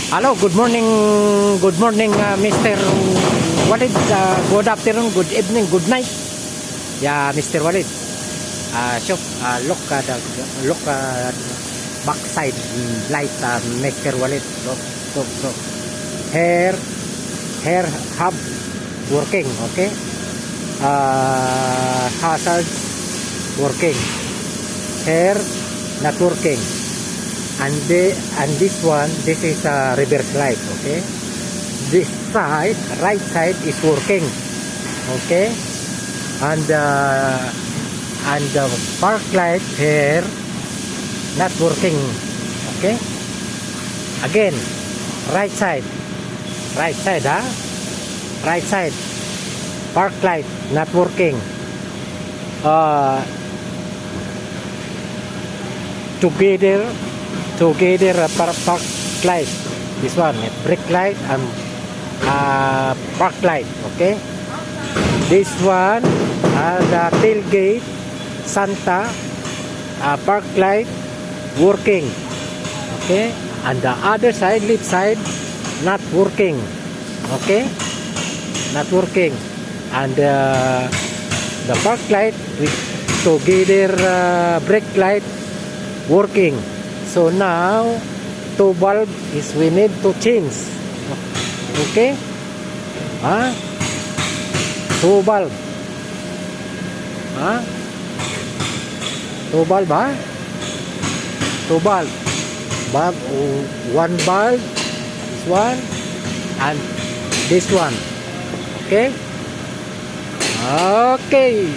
Hello, good morning, Mr. Walid. Good afternoon, good evening, good night. Yeah, Mr. Walid. Look backside light, Mr. Walid. Look. Hair hub working, okay? Hazards working. Hair not working. And this one, this is a reverse light, okay? This side, right side is working, okay? And the park light here not working, okay? Again, right side, right side, park light not working. Together park light, this one brake light and park light, okay? This one the tailgate Santa park light working, okay? And the other side, left side, not working, okay? Not working. And the park light with together brake light working. So now two bulb is we need to change, okay? Two bulb, two bulb, two bulb, one bulb, this one and this one, okay? Okay.